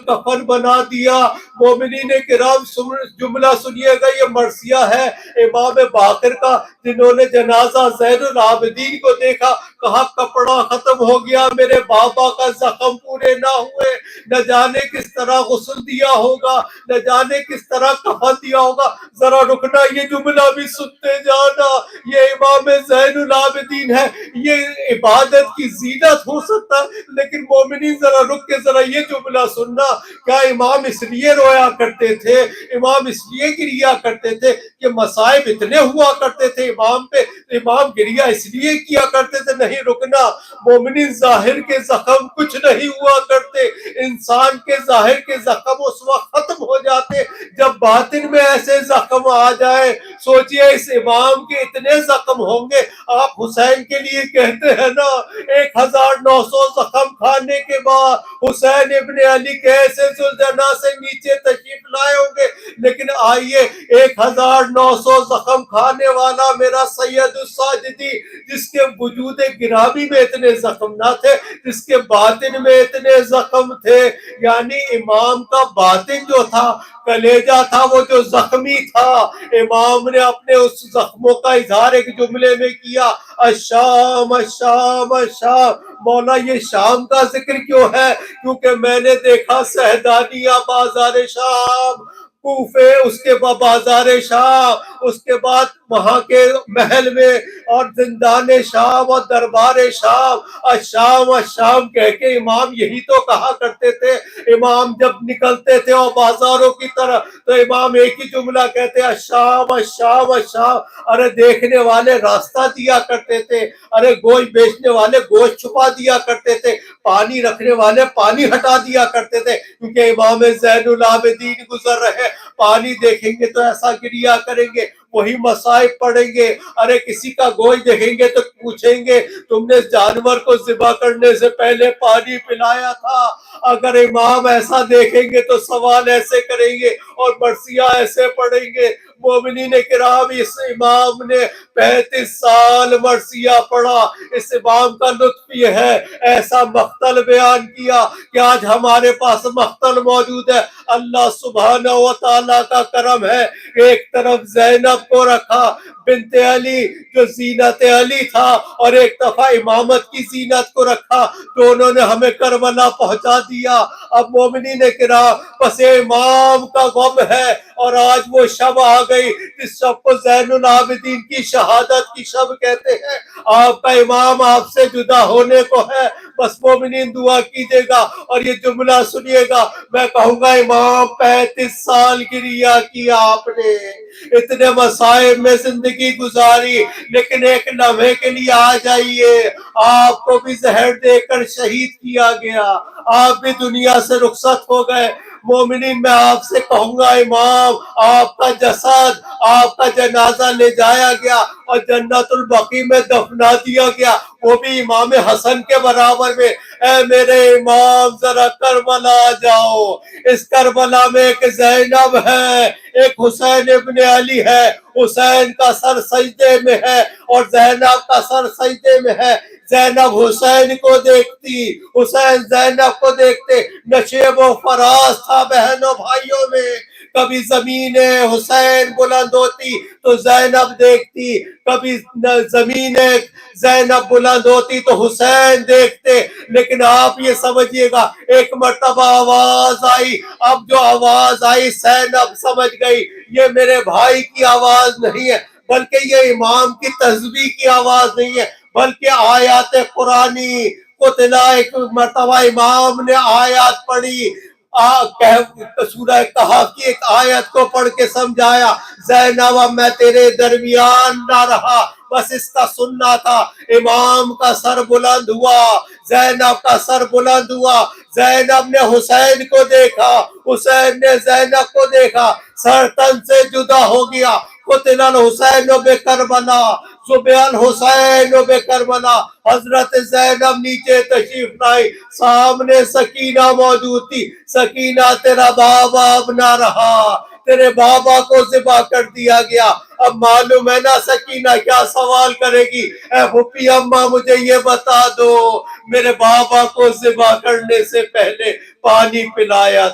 کفن بنا دیا۔ مومنین کرام جملہ سنیے گا، یہ مرثیہ ہے امام باقر کا، جنہوں نے جنازہ زین العابدین کو دیکھا، کہا کپڑا ختم ہو گیا، میرے بابا کا زخم پورے نہ ہوئے، نہ جانے کس طرح غسل دیا ہوگا، نہ جانے کس طرح کفن دیا ہوگا۔ ذرا رکنا، یہ جملہ بھی سنتے جانا، یہ امام زین العابدین ہے، یہ عبادت کی زینت ہو سکتا، لیکن مومنین ذرا رک کے ذرا یہ جملہ سننا، کیا امام اس لیے رویا کرتے تھے، امام اس لیے گریا کرتے تھے کہ مصائب اتنے ہوا کرتے تھے امام پہ، امام گریا اس لیے کیا کرتے تھے؟ نہیں رکنا، مومنین ظاہر کے زخم کچھ نہیں ہوا کرتے، انسان کے ظاہر کے زخم اس وقت ختم ہو جاتے جب باطن میں ایسے زخم آ جائے۔ سوچئے اس امام کے اتنے زخم ہوں گے، آپ حسین کے لیے کہتے ہیں نا 1900 زخم کھانے کے بعد حسین ابن علی کیسے ذوالجناح سے نیچے تشریف لائے ہوں گے، لیکن آئیے 1900 زخم کھانے والا میرا سید الساجدی، جس کے وجود گرامی میں اتنے زخم نہ تھے، جس کے باطن میں اتنے زخم تھے، یعنی امام کا باطن جو تھا، کلیجہ تھا، وہ جو زخمی تھا، امام نے اپنے اس زخموں کا اظہار ایک جملے میں کیا، الشام الشام الشام۔ مولا یہ شام کا ذکر کیوں ہے؟ کیونکہ میں نے دیکھا سہدانیہ بازار شام، کوفے، اس کے بعد بازار شام، اس کے بعد وہاں کے محل میں، اور زندان شام اور دربار شام، الشام الشام کہہ کے امام یہی تو کہا کرتے تھے۔ امام جب نکلتے تھے اور بازاروں کی طرح تو امام ایک ہی جملہ کہتے الشام الشام الشام۔ ارے دیکھنے والے راستہ دیا کرتے تھے، ارے گوشت بیچنے والے گوشت چھپا دیا کرتے تھے، پانی رکھنے والے پانی ہٹا دیا کرتے تھے، کیونکہ امام زین العابدین گزر رہے، پانی دیکھیں گے تو ایسا گریا کریں گے، وہی مصائب پڑیں گے۔ ارے کسی کا گوشت دیکھیں گے تو پوچھیں گے تم نے جانور کو ذبح کرنے سے پہلے پانی پلایا تھا؟ اگر امام ایسا دیکھیں گے تو سوال ایسے کریں گے اور مرثیہ ایسے پڑھیں گے۔ مومنین کرام، اس امام نے 35 سال مرثیہ پڑھا۔ اس امام کا لطف یہ ہے، ایسا مقتل بیان کیا کہ آج ہمارے پاس مقتل موجود ہے۔ اللہ سبحانہ و تعالیٰ کا کرم ہے، ایک طرف زینب کو رکھا بنت علی جو زینت علی تھا، اور ایک دفعہ امامت کی زینت کو رکھا، دونوں نے ہمیں کربلا پہنچا دیا۔ اب مومنین کرام، بس امام کا غم ہے، اور آج وہ شب آ گئی جس شب کو زین العابدین کی شہادت کی شب کہتے ہیں۔ آپ کا امام آپ سے جدا ہونے کو ہے، بس مومنین دعا کیجیے گا، اور یہ جملہ سنیے گا، میں کہوں گا امام 35 سال گریا کیا آپ نے، اتنے مصائب میں زندگی گزاری، لیکن ایک لمحے کے لیے آ جائیے، آپ کو بھی زہر دے کر شہید کیا گیا، آپ بھی دنیا سے رخصت ہو گئے۔ مومنین، میں آپ سے کہوں گا امام، آپ کا جسد، آپ کا جنازہ لے جایا گیا اور جنت البقیع میں دفنا دیا گیا، وہ بھی امام حسن کے برابر میں۔ اے میرے امام، ذرا کربلا جاؤ، اس کربلا میں ایک زینب ہے، ایک حسین ابن علی ہے، حسین کا سر سجدے میں ہے اور زینب کا سر سجدے میں ہے۔ زینب حسین کو دیکھتی، حسین زینب کو دیکھتے، نشیب و فراز تھا بہنوں بھائیوں میں۔ کبھی زمین حسین بلند ہوتی تو زینب دیکھتی، کبھی زمین زینب بلند ہوتی تو حسین دیکھتے، لیکن آپ یہ سمجھیے گا ایک مرتبہ آواز آئی، اب جو آواز آئی زینب سمجھ گئی یہ میرے بھائی کی آواز نہیں ہے، بلکہ یہ امام کی تسبیح کی آواز نہیں ہے، بلکہ آیات قرآنی قتلا۔ ایک مرتبہ امام نے آیات پڑھی، سورہ کہف کی ایک آیت کو پڑھ کے سمجھایا، زینب اب میں تیرے درمیان نہ رہا، بس اس کا سننا تھا۔ امام کا سر بلند ہوا، زینب کا سر بلند ہوا، زینب نے حسین کو دیکھا، حسین نے زینب کو دیکھا، سر تن سے جدا ہو گیا۔ قتل الحسین بکربلا، صبح الحسین بکربلا۔ حضرت زینب نیچے تشریف لائی، سامنے سکینہ موجود تھی۔ سکینہ، تیرا بابا اب نہ رہا، تیرے بابا کو ذبح کر دیا گیا۔ اب معلوم ہے نا سکینہ کیا سوال کرے گی، اے پھوپھی اماں مجھے یہ بتا دو، میرے بابا کو ذبح کرنے سے پہلے پانی پلایا